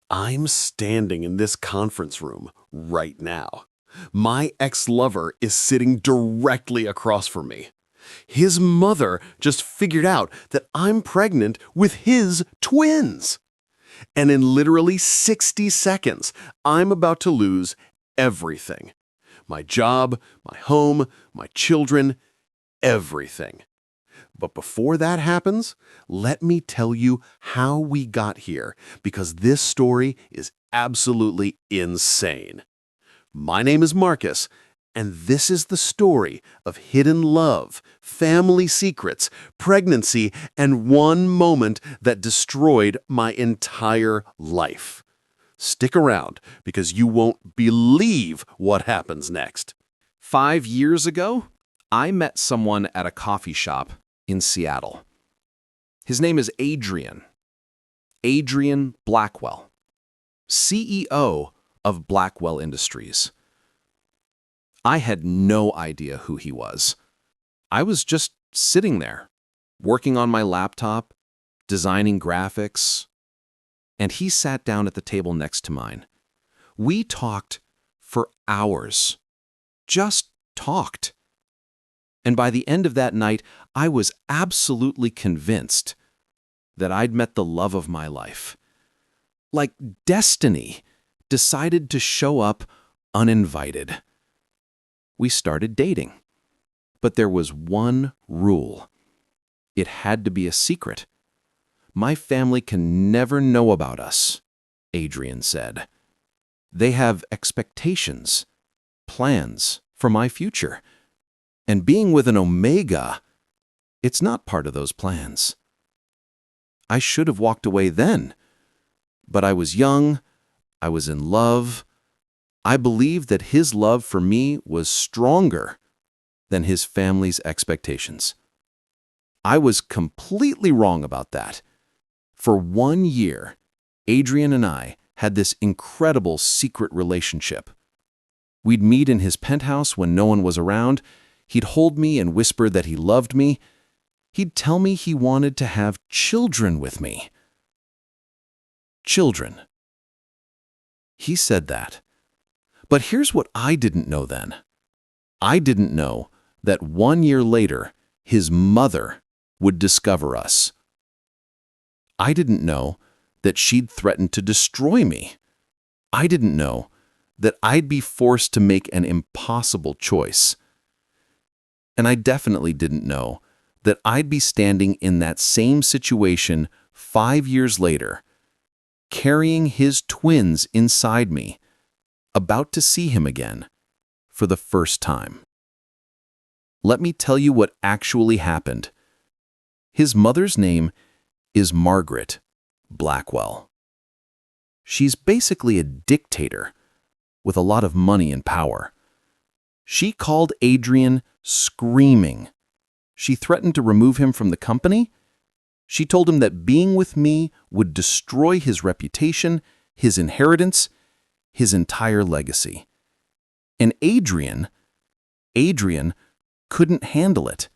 I'm standing in this conference room right now. My ex-lover is sitting directly across from me. His mother just figured out that I'm pregnant with his twins. And in literally 60 seconds, I'm about to lose everything. My job, my home, my children, everything. But before that happens, let me tell you how we got here, because this story is absolutely insane. My name is Marcus, and this is the story of hidden love, family secrets, pregnancy, and one moment that destroyed my entire life. Stick around, because you won't believe what happens next. 5 years ago, I met someone at a coffee shop in Seattle. His name is Adrian. Adrian Blackwell, CEO of Blackwell Industries. I had no idea who he was. I was just sitting there, working on my laptop, designing graphics, and he sat down at the table next to mine. We talked for hours. Just talked. And by the end of that night, I was absolutely convinced that I'd met the love of my life. Like destiny decided to show up uninvited. We started dating. But there was one rule. It had to be a secret. My family can never know about us, Adrian said. They have expectations, plans for my future. And being with an Omega, it's not part of those plans. I should have walked away then. But I was young, I was in love. I believed that his love for me was stronger than his family's expectations. I was completely wrong about that. For 1 year, Adrian and I had this incredible secret relationship. We'd meet in his penthouse when no one was around. He'd hold me and whisper that he loved me. He'd tell me he wanted to have children with me. Children. He said that. But here's what I didn't know then. I didn't know that 1 year later, his mother would discover us. I didn't know that she'd threatened to destroy me. I didn't know that I'd be forced to make an impossible choice. And I definitely didn't know that I'd be standing in that same situation 5 years later, carrying his twins inside me, about to see him again for the first time. Let me tell you what actually happened. His mother's name is Margaret Blackwell. She's basically a dictator with a lot of money and power. She called Adrian screaming. She threatened to remove him from the company. She told him that being with me would destroy his reputation, his inheritance, his entire legacy. And Adrian couldn't handle it.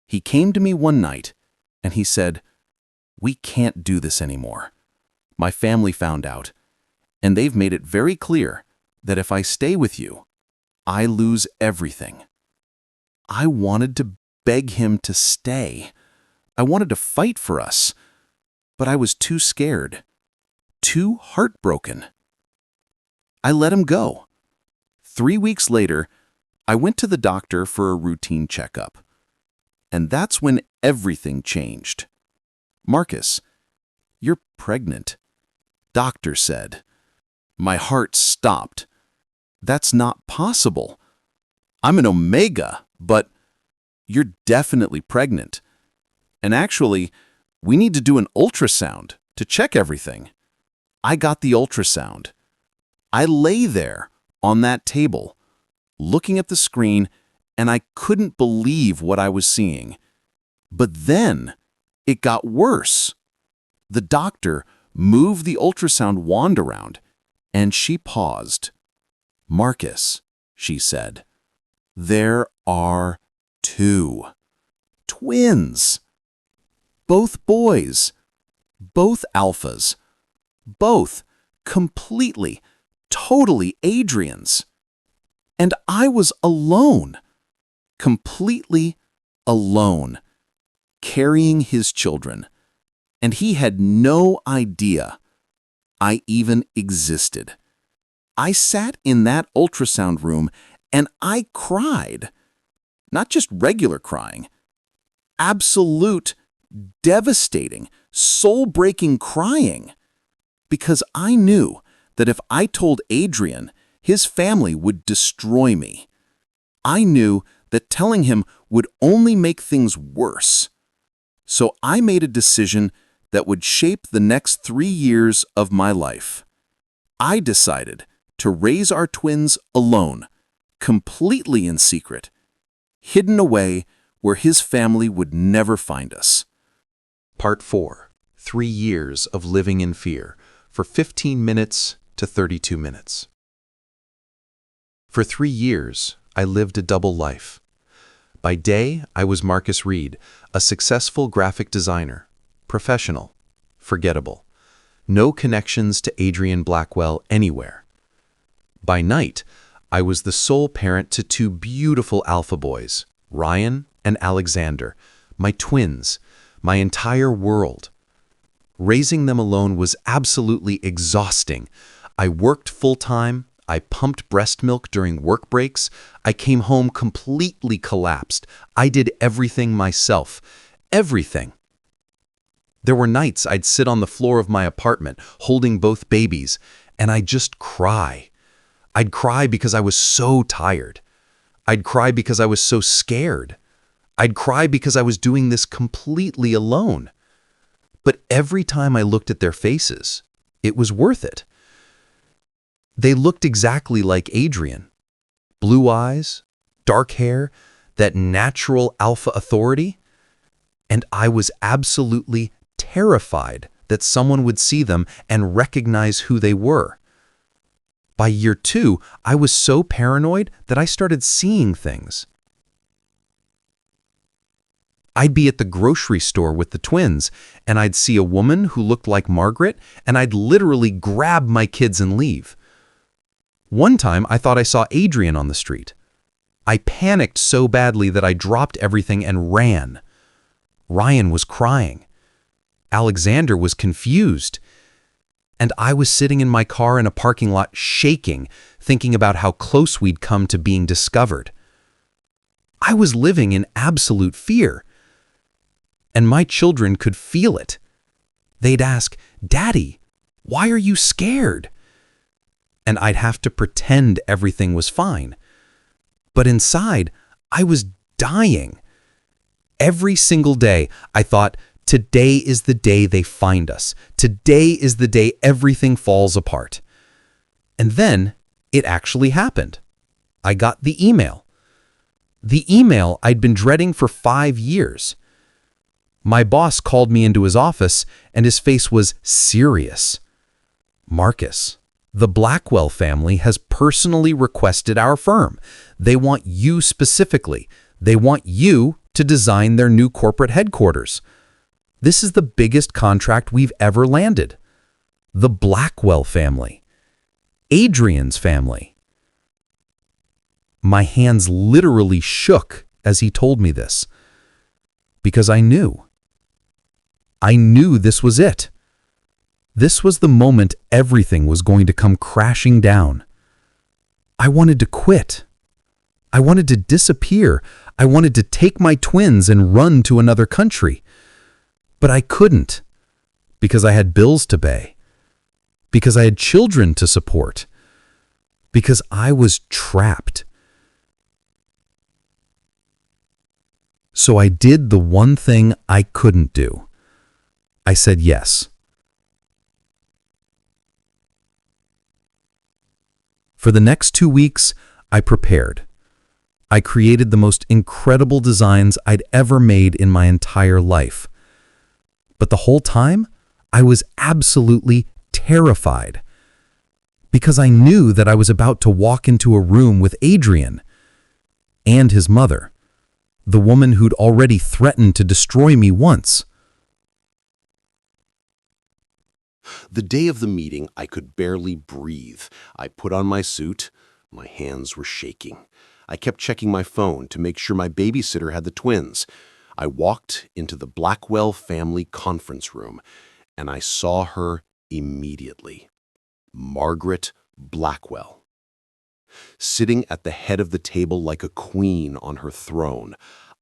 He came to me one night and he said, "We can't do this anymore. My family found out, and they've made it very clear that if I stay with you, I lose everything." I wanted to beg him to stay. I wanted to fight for us, but I was too scared, too heartbroken. I let him go. 3 weeks later, I went to the doctor for a routine checkup. And that's when everything changed. "Marcus, you're pregnant," doctor said. My heart stopped. "That's not possible. I'm an Omega, but you're definitely pregnant. And actually, we need to do an ultrasound to check everything." I got the ultrasound. I lay there on that table, looking at the screen, and I couldn't believe what I was seeing. But then it got worse. The doctor moved the ultrasound wand around, and she paused. "Marcus," she said, "there are 2 twins. Both boys, both alphas, both completely, totally Adrian's. And I was alone, completely alone, carrying his children. And he had no idea I even existed. I sat in that ultrasound room and I cried. Not just regular crying. Absolute, devastating, soul-breaking crying. Because I knew that if I told Adrian, his family would destroy me. I knew that telling him would only make things worse. So I made a decision that would shape the next 3 years of my life. I decided to raise our twins alone, completely in secret, hidden away where his family would never find us. Part 4. 3 years of living in fear for 15 minutes to 32 minutes. For 3 years, I lived a double life. By day, I was Marcus Reed, a successful graphic designer, professional, forgettable. No connections to Adrian Blackwell anywhere. By night, I was the sole parent to 2 beautiful alpha boys, Ryan and Alexander, my twins, my entire world. Raising them alone was absolutely exhausting. I worked full-time, I pumped breast milk during work breaks, I came home completely collapsed. I did everything myself. Everything. There were nights I'd sit on the floor of my apartment, holding both babies, and I'd just cry. I'd cry because I was so tired. I'd cry because I was so scared. I'd cry because I was doing this completely alone. But every time I looked at their faces, it was worth it. They looked exactly like Adrian. Blue eyes, dark hair, that natural alpha authority. And I was absolutely terrified that someone would see them and recognize who they were. By year 2, I was so paranoid that I started seeing things. I'd be at the grocery store with the twins, and I'd see a woman who looked like Margaret, and I'd literally grab my kids and leave. One time, I thought I saw Adrian on the street. I panicked so badly that I dropped everything and ran. Ryan was crying. Alexander was confused. And I was sitting in my car in a parking lot shaking, thinking about how close we'd come to being discovered. I was living in absolute fear. And my children could feel it. They'd ask, "Daddy, why are you scared?" And I'd have to pretend everything was fine. But inside, I was dying. Every single day, I thought, today is the day they find us. Today is the day everything falls apart. And then it actually happened. I got the email. The email I'd been dreading for 5 years. My boss called me into his office, and his face was serious. "Marcus, the Blackwell family has personally requested our firm. They want you specifically. They want you to design their new corporate headquarters. This is the biggest contract we've ever landed. The Blackwell family. Adrian's family." My hands literally shook as he told me this, because I knew. I knew this was it. This was the moment everything was going to come crashing down. I wanted to quit. I wanted to disappear. I wanted to take my twins and run to another country. But I couldn't, because I had bills to pay, because I had children to support, because I was trapped. So I did the one thing I couldn't do. I said yes. For the next 2 weeks, I prepared. I created the most incredible designs I'd ever made in my entire life. But the whole time, I was absolutely terrified, because I knew that I was about to walk into a room with Adrian and his mother, the woman who'd already threatened to destroy me once. The day of the meeting, I could barely breathe. I put on my suit. My hands were shaking. I kept checking my phone to make sure my babysitter had the twins. I walked into the Blackwell family conference room, and I saw her immediately. Margaret Blackwell. Sitting at the head of the table like a queen on her throne,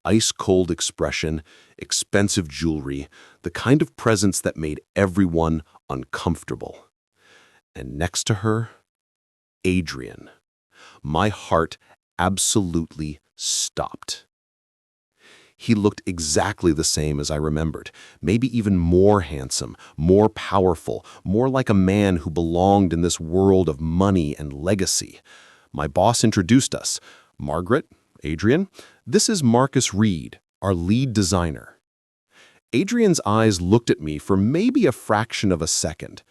ice-cold expression, expensive jewelry, the kind of presence that made everyone uncomfortable. And next to her, Adrian. My heart absolutely stopped. He looked exactly the same as I remembered, maybe even more handsome, more powerful, more like a man who belonged in this world of money and legacy. My boss introduced us. Margaret, Adrian, this is Marcus Reed, our lead designer. Adrian's eyes looked at me for maybe a fraction of a second.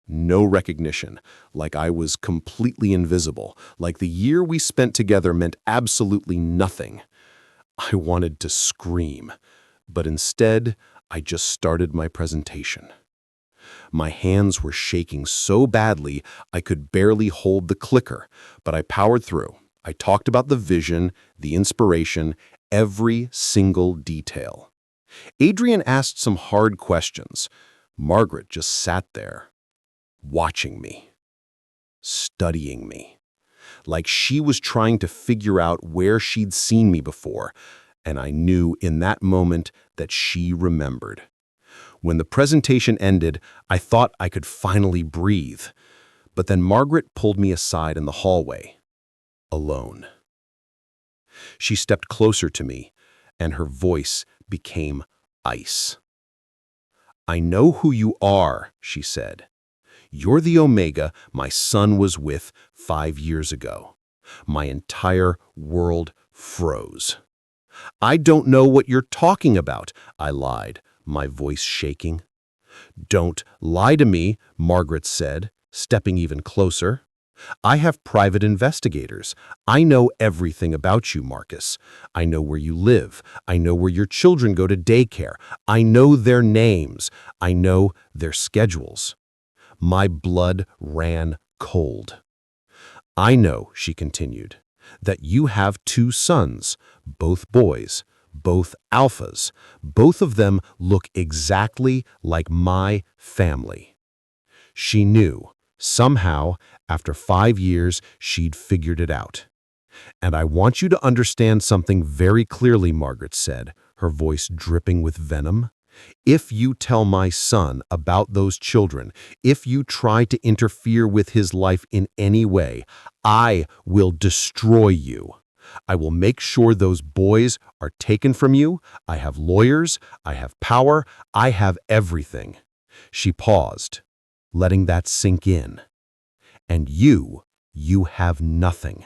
No recognition, like I was completely invisible, like the year we spent together meant absolutely nothing. I wanted to scream, but instead, I just started my presentation. My hands were shaking so badly I could barely hold the clicker, but I powered through. I talked about the vision, the inspiration, every single detail. Adrian asked some hard questions. Margaret just sat there, watching me, studying me, like she was trying to figure out where she'd seen me before, and I knew in that moment that she remembered. When the presentation ended, I thought I could finally breathe, but then Margaret pulled me aside in the hallway, alone. She stepped closer to me, and her voice became ice. "I know who you are," she said. "You're the Omega my son was with 5 years ago." My entire world froze. "I don't know what you're talking about," I lied, my voice shaking. "Don't lie to me," Margaret said, stepping even closer. "I have private investigators. I know everything about you, Marcus. I know where you live. I know where your children go to daycare. I know their names. I know their schedules." My blood ran cold. "I know," she continued, "that you have 2 sons, both boys, both alphas. Both of them look exactly like my family." She knew. Somehow, after 5 years, she'd figured it out. "And I want you to understand something very clearly," Margaret said, her voice dripping with venom. "If you tell my son about those children, if you try to interfere with his life in any way, I will destroy you. I will make sure those boys are taken from you. I have lawyers, I have power, I have everything." She paused, letting that sink in. "And you have nothing."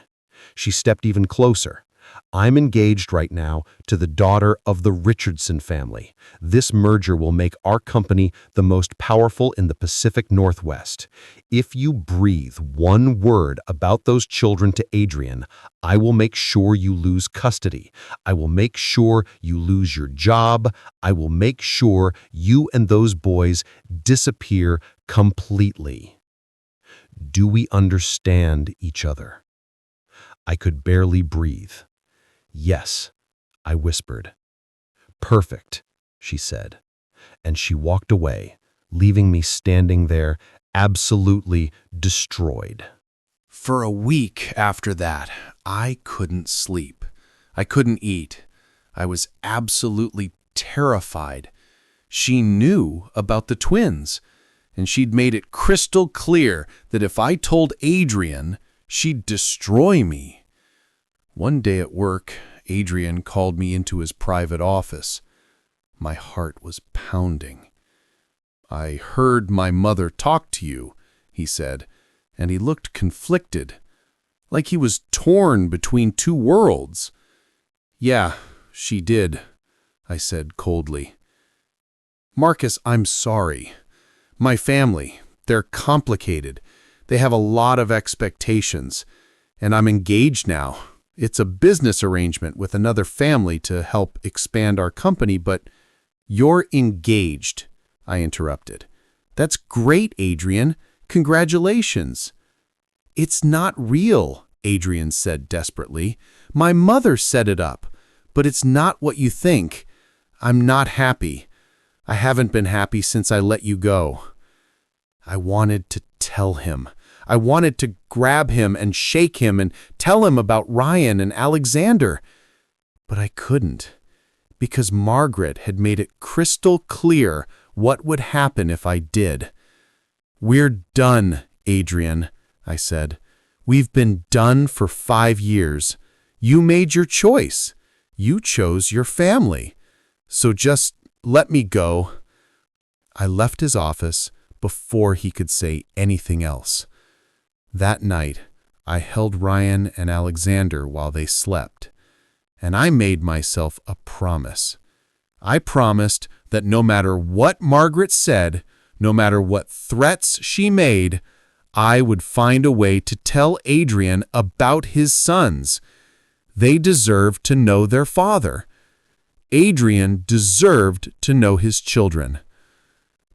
She stepped even closer. "I'm engaged right now to the daughter of the Richardson family. This merger will make our company the most powerful in the Pacific Northwest. If you breathe one word about those children to Adrian, I will make sure you lose custody. I will make sure you lose your job. I will make sure you and those boys disappear completely. Do we understand each other?" I could barely breathe. "Yes," I whispered. "Perfect," she said, and she walked away, leaving me standing there, absolutely destroyed. For a week after that, I couldn't sleep. I couldn't eat. I was absolutely terrified. She knew about the twins, and she'd made it crystal clear that if I told Adrian, she'd destroy me. One day at work, Adrian called me into his private office. My heart was pounding. "I heard my mother talk to you," he said, and he looked conflicted, like he was torn between 2 worlds. "Yeah, she did," I said coldly. "Marcus, I'm sorry. My family, they're complicated. They have a lot of expectations, and I'm engaged now. It's a business arrangement with another family to help expand our company, but..." "You're engaged," I interrupted. That's great, Adrian. Congratulations. It's not real, Adrian said desperately. My mother set it up, but it's not what you think. I'm not happy. I haven't been happy since I let you go. I wanted to tell him. I wanted to grab him and shake him and tell him about Ryan and Alexander. But I couldn't, because Margaret had made it crystal clear what would happen if I did. We're done, Adrian, I said. We've been done for 5 years. You made your choice. You chose your family. So just let me go. I left his office before he could say anything else. That night, I held Ryan and Alexander while they slept, and I made myself a promise. I promised that no matter what Margaret said, no matter what threats she made, I would find a way to tell Adrian about his sons. They deserved to know their father. Adrian deserved to know his children.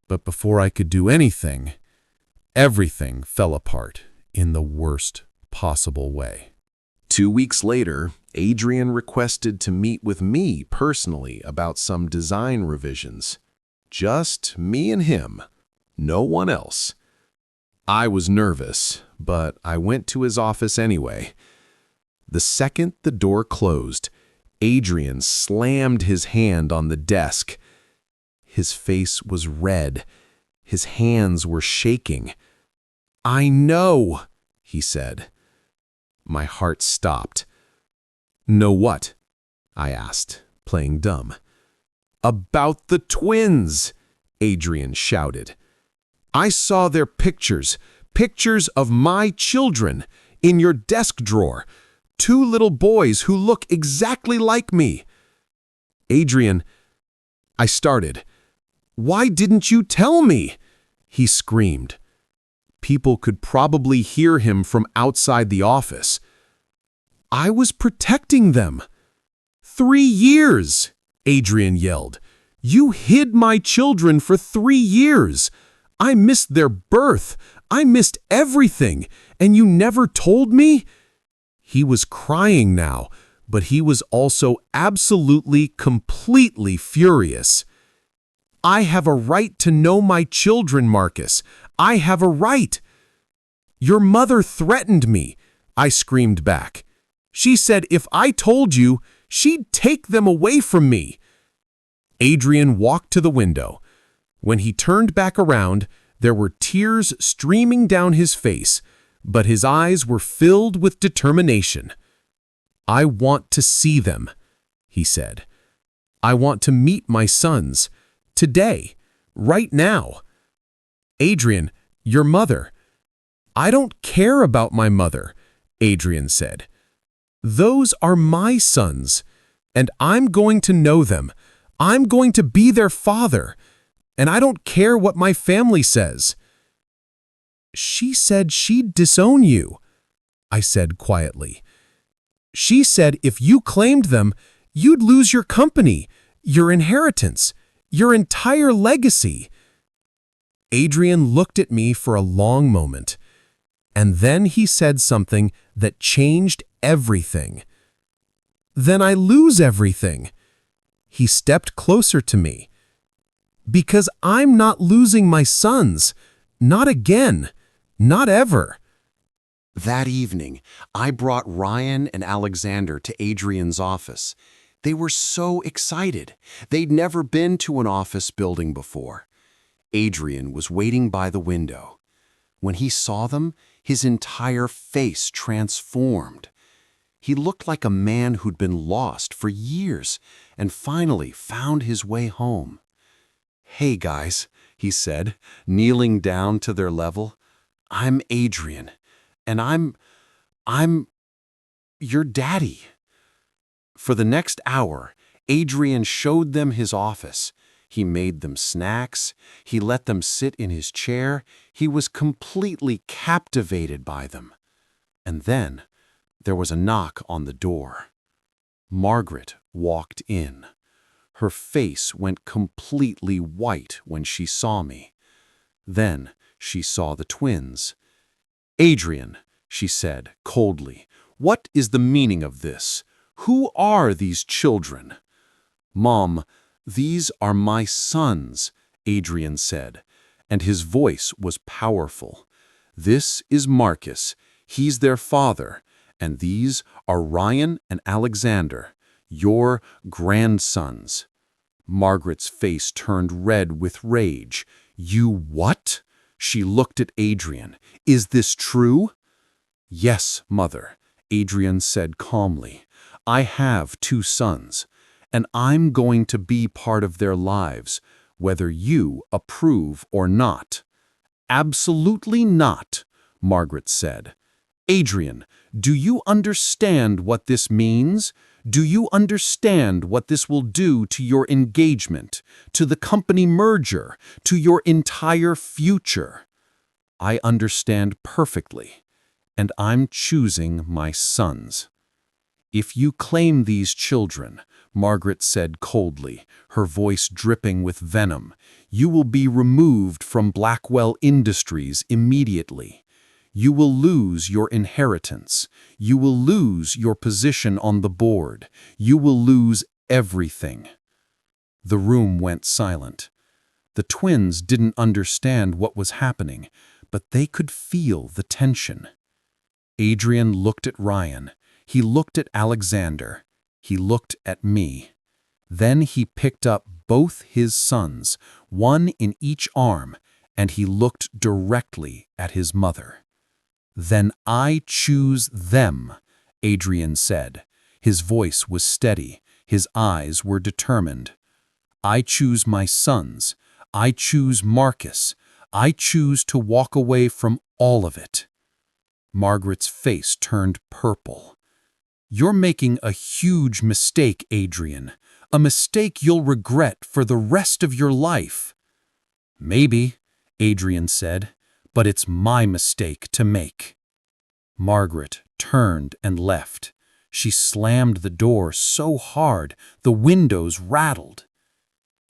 But before I could do anything, everything fell apart in the worst possible way. 2 weeks later, Adrian requested to meet with me personally about some design revisions. Just me and him, no one else. I was nervous, but I went to his office anyway. The second the door closed, Adrian slammed his hand on the desk. His face was red. His hands were shaking. "I know," he said. My heart stopped. "Know what?" I asked, playing dumb. "About the twins," Adrian shouted. "I saw their pictures of my children, in your desk drawer. 2 little boys who look exactly like me." "Adrian," I started. "Why didn't you tell me?" he screamed. People could probably hear him from outside the office. "I was protecting them." 3 years, Adrian yelled. "You hid my children for 3 years. I missed their birth. I missed everything, and you never told me?" He was crying now, but he was also absolutely, completely furious. "I have a right to know my children, Marcus. I have a right." "Your mother threatened me," I screamed back. "She said if I told you, she'd take them away from me." Adrian walked to the window. When he turned back around, there were tears streaming down his face, but his eyes were filled with determination. "I want to see them," he said. "I want to meet my sons. Today. Right now." "Adrian, your mother." "I don't care about my mother," Adrian said. "Those are my sons, and I'm going to know them. I'm going to be their father, and I don't care what my family says." "She said she'd disown you," I said quietly. "She said if you claimed them, you'd lose your company, your inheritance, your entire legacy." Adrian looked at me for a long moment, and then he said something that changed everything. "Then I lose everything." He stepped closer to me. "Because I'm not losing my sons. Not again. Not ever." That evening, I brought Ryan and Alexander to Adrian's office. They were so excited. They'd never been to an office building before. Adrian was waiting by the window. When he saw them, his entire face transformed. He looked like a man who'd been lost for years and finally found his way home. "Hey guys," he said, kneeling down to their level. "I'm Adrian, and I'm your daddy." For the next hour, Adrian showed them his office. He made them snacks. He let them sit in his chair. He was completely captivated by them. And then there was a knock on the door. Margaret walked in. Her face went completely white when she saw me. Then she saw the twins. "Adrian," she said coldly, "what is the meaning of this? Who are these children?" "Mom, these are my sons," Adrian said, and his voice was powerful. "This is Marcus, he's their father, and these are Ryan and Alexander, your grandsons." Margaret's face turned red with rage. "You what?" She looked at Adrian. "Is this true?" "Yes, Mother," Adrian said calmly. "I have 2 sons, and I'm going to be part of their lives, whether you approve or not." "Absolutely not," Margaret said. "Adrian, do you understand what this means? Do you understand what this will do to your engagement, to the company merger, to your entire future?" "I understand perfectly, and I'm choosing my sons." "If you claim these children," Margaret said coldly, her voice dripping with venom, "you will be removed from Blackwell Industries immediately. You will lose your inheritance. You will lose your position on the board. You will lose everything." The room went silent. The twins didn't understand what was happening, but they could feel the tension. Adrian looked at Ryan. He looked at Alexander. He looked at me. Then he picked up both his sons, one in each arm, and he looked directly at his mother. "Then I choose them," Adrian said. His voice was steady. His eyes were determined. "I choose my sons. I choose Marcus. I choose to walk away from all of it." Margaret's face turned purple. "You're making a huge mistake, Adrian. A mistake you'll regret for the rest of your life." "Maybe," Adrian said, "but it's my mistake to make." Margaret turned and left. She slammed the door so hard the windows rattled.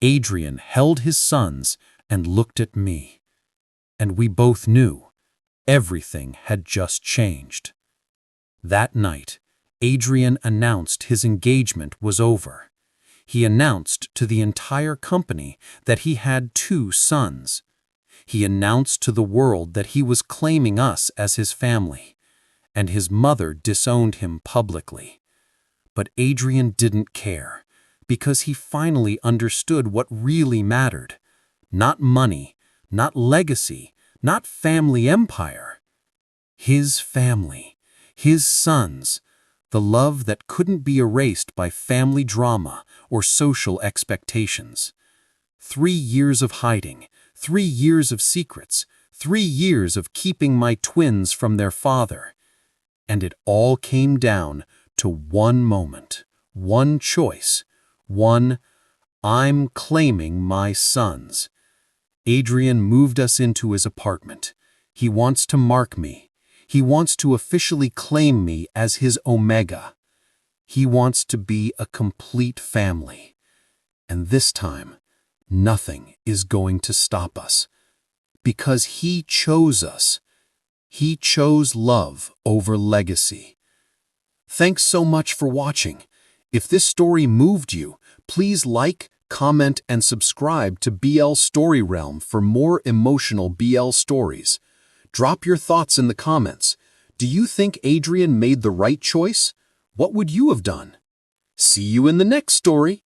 Adrian held his sons and looked at me. And we both knew everything had just changed. That night, Adrian announced his engagement was over. He announced to the entire company that he had 2 sons. He announced to the world that he was claiming us as his family, and his mother disowned him publicly. But Adrian didn't care, because he finally understood what really mattered. Not money, not legacy, not family empire. His family, his sons, the love that couldn't be erased by family drama or social expectations. 3 years of hiding, 3 years of secrets, 3 years of keeping my twins from their father. And it all came down to one moment, one choice, one, "I'm claiming my sons." Adrian moved us into his apartment. He wants to mark me. He wants to officially claim me as his Omega. He wants to be a complete family. And this time, nothing is going to stop us. Because he chose us. He chose love over legacy. Thanks so much for watching. If this story moved you, please like, comment, and subscribe to BL Story Realm for more emotional BL stories. Drop your thoughts in the comments. Do you think Adrian made the right choice? What would you have done? See you in the next story.